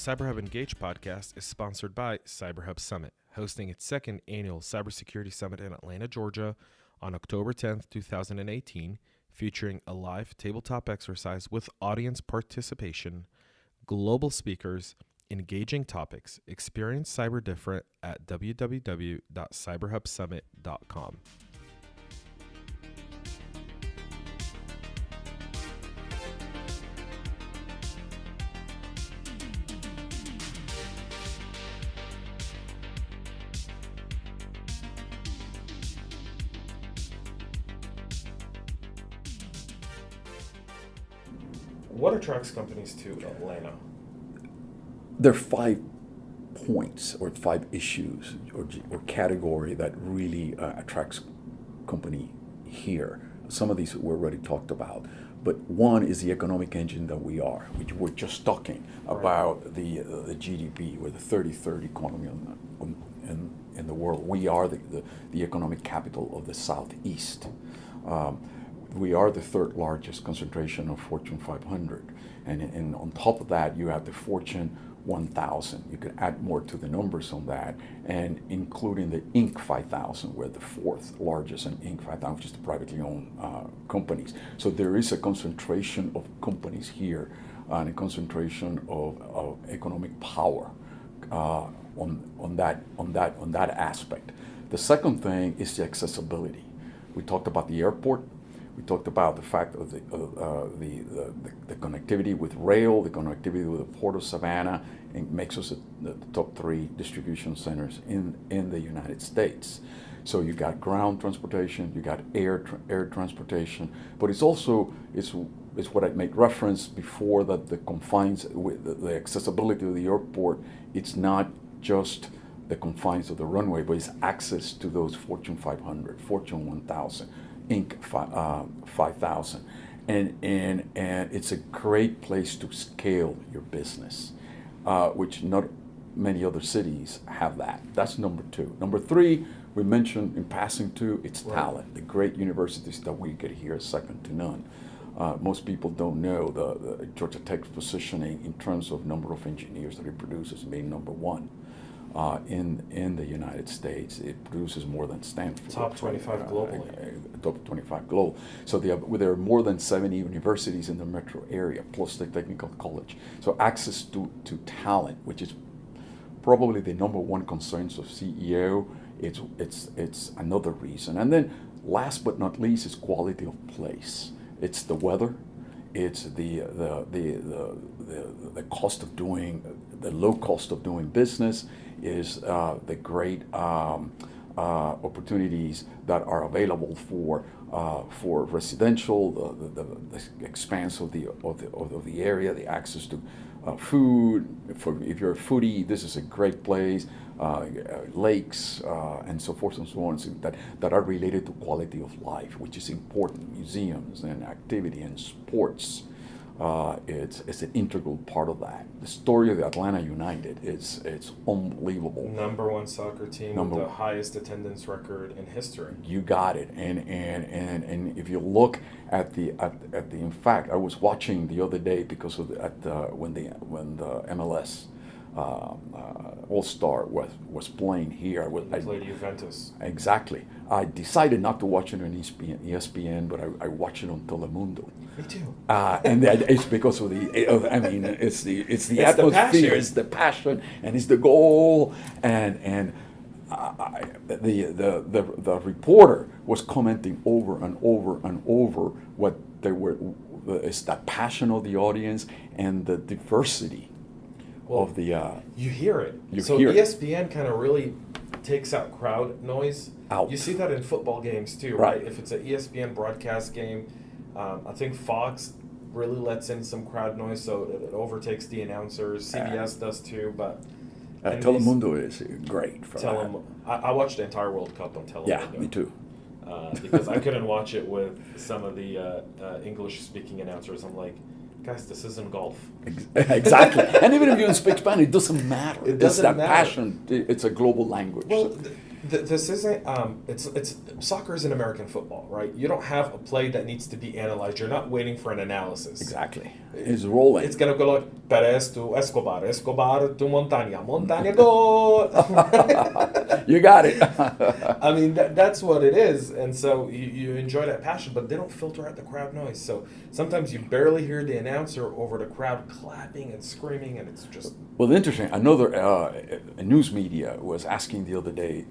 CyberHub Engage podcast is sponsored by CyberHub Summit, hosting its second annual Cybersecurity Summit in Atlanta, Georgia on October 10th, 2018, featuring a live tabletop exercise with audience participation, global speakers, engaging topics. Experience cyber different at www.cyberhubsummit.com. What attracts companies to Atlanta? There are 5 points or 5 issues or category that really attracts company here. Some of these we already talked about, but one is the economic engine that we are. We're just talking about the GDP. We're the 33rd economy in the world. We are the economic capital of the Southeast. We are the 3rd largest concentration of Fortune 500. And on top of that, you have the Fortune 1000. You could add more to the numbers on that, and including the Inc. 5000, we're the 4th largest in Inc. 5000, which is the privately owned companies. So there is a concentration of companies here and a concentration of economic power on that aspect. The second thing is the accessibility. We talked about the airport. We talked about the fact of the connectivity with rail, the connectivity with the Port of Savannah, and makes us the top 3 distribution centers in the United States. So you got ground transportation, you got air transportation, but it's also it's what I made reference before, that the confines with the accessibility of the airport. It's not just the confines of the runway, but it's access to those Fortune 500, Fortune 1000. Inc. 5000, and it's a great place to scale your business, which not many other cities have that. That's number 2. Number 3, we mentioned in passing too, it's talent. The great universities that we get here is second to none. Most people don't know the Georgia Tech's positioning in terms of number of engineers that it produces being number 1. In the United States. It produces more than Stanford. Top 25 globally. Top 25 global. So there are more than 70 universities in the metro area, plus the technical college. So access to talent, which is probably the number 1 concerns of CEO, it's another reason. And then last but not least is quality of place. It's the weather. It's the cost of doing, the low cost of doing business, is the great opportunities that are available for residential, the expanse of the area, the access to food. If you're a foodie, this is a great place. Lakes and so forth and so on, that are related to quality of life, which is important. Museums and activity and sports, it's an integral part of that. The story of the Atlanta United it's unbelievable. Number 1 soccer team with the highest attendance record in history. You got it. And if you look at the in fact, I was watching the other day because of when the MLS All-Star was playing here. I played Juventus. Exactly. I decided not to watch it on ESPN, but I watch it on Telemundo. Me too. And it's because of it's the atmosphere, it's the passion, and it's the goal, and the reporter was commenting over and over and over what they were. It's that passion of the audience and the diversity. Of the you hear it. So hear ESPN kind of really takes out crowd noise. Out. You see that in football games too, right? If it's an ESPN broadcast game, I think Fox really lets in some crowd noise, so it overtakes the announcers. CBS does too, but Telemundo is great for that. I watched the entire World Cup on Telemundo. Yeah, me too. Because I couldn't watch it with some of the English-speaking announcers. I'm like, guys, this isn't golf. Exactly. And even if you don't speak Spanish, it doesn't matter. It doesn't matter. Passion. It's a global language. Well, This isn't. It's soccer isn't American football, right? You don't have a play that needs to be analyzed. You're not waiting for an analysis. Exactly. It's rolling. It's gonna go like Perez to Escobar, Escobar to Montaña, Montaña goal. You got it. I mean, that's what it is, and so you enjoy that passion, but they don't filter out the crowd noise. So sometimes you barely hear the announcer over the crowd clapping and screaming, and it's just. Well, interesting. Another news media was asking the other day,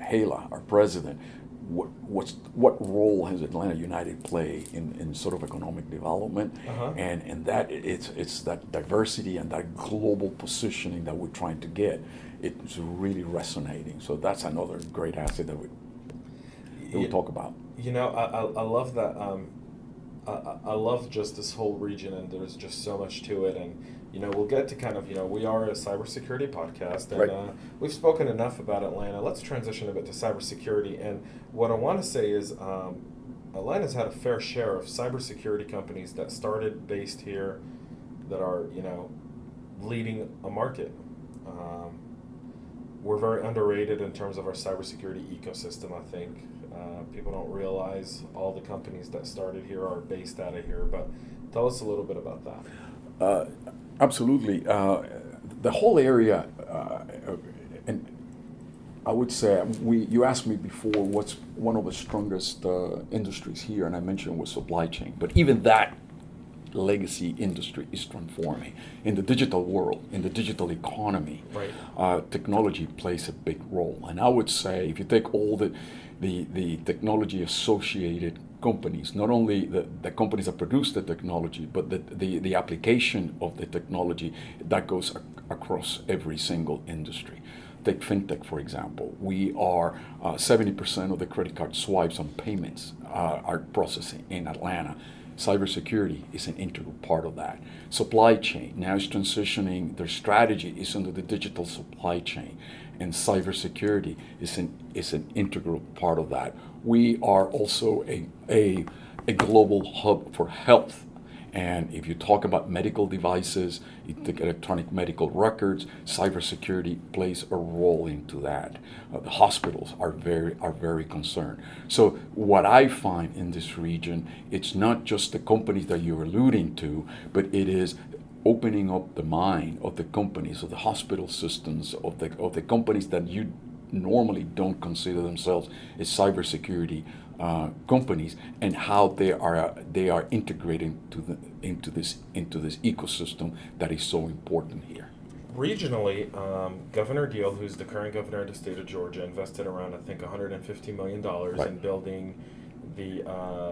Hala, our president, what role has Atlanta United play in sort of economic development, and that it's that diversity and that global positioning that we're trying to get. It's really resonating. So that's another great asset that we talk about. You know, I love that. I love just this whole region, and there's just so much to it. And you know, we'll get to kind of, you know, we are a cybersecurity podcast, and Right. We've spoken enough about Atlanta. Let's transition a bit to cybersecurity. And what I want to say is, Atlanta's had a fair share of cybersecurity companies that started based here, that are, you know, leading a market. We're very underrated in terms of our cybersecurity ecosystem, I think. People don't realize all the companies that started here are based out of here, but tell us a little bit about that. Absolutely. The whole area, and I would say, you asked me before what's one of the strongest industries here, and I mentioned was supply chain. But even that legacy industry is transforming. In the digital world, in the digital economy, Right. technology plays a big role. And I would say, if you take all the technology associated companies, not only the companies that produce the technology, but the application of the technology that goes across every single industry. Take fintech, for example. We are 70% of the credit card swipes on payments are processing in Atlanta. Cybersecurity is an integral part of that. Supply chain now is transitioning. Their strategy is into the digital supply chain, and cybersecurity is an integral part of that. We are also a global hub for health. And if you talk about medical devices, you take electronic medical records, cybersecurity plays a role into that. The hospitals are very concerned. So what I find in this region, it's not just the companies that you're alluding to, but it is opening up the mind of the companies, of the hospital systems, of the companies that you normally don't consider themselves as cybersecurity companies, and how they are integrating into this ecosystem that is so important here. Regionally, Governor Deal, who's the current governor of the state of Georgia, invested around, I think, $150 million Right. in building the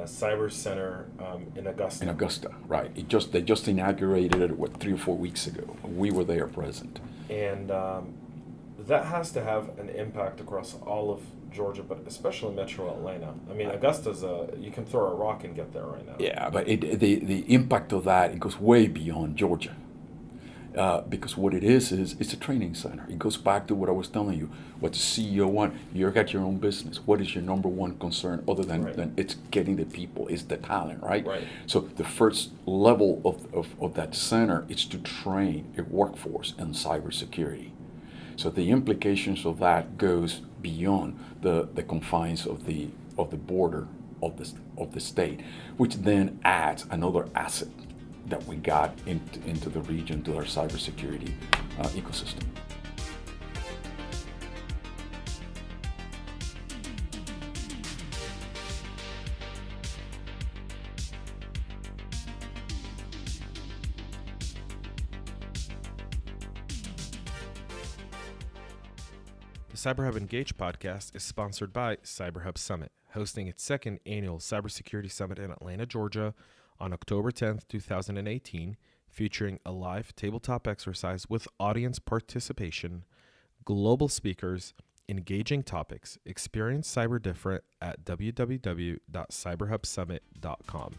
cyber center in Augusta. In Augusta, right? They just inaugurated it 3 or 4 weeks ago. We were there present. And that has to have an impact across all of Georgia, but especially Metro Atlanta. I mean, Augusta's you can throw a rock and get there right now. Yeah, but the impact of that, it goes way beyond Georgia. Because what it is it's a training center. It goes back to what I was telling you. What the CEO want? You got your own business. What is your number one concern other than it's getting the people, it's the talent, right? Right. So the first level of that center is to train a workforce in cybersecurity. So the implications of that goes beyond the confines of the border of the state, which then adds another asset that we got into the region, to our cybersecurity ecosystem. The CyberHub Engage podcast is sponsored by CyberHub Summit, hosting its second annual Cybersecurity Summit in Atlanta, Georgia on October 10th, 2018, featuring a live tabletop exercise with audience participation, global speakers, engaging topics. Experience cyber different at www.cyberhubsummit.com.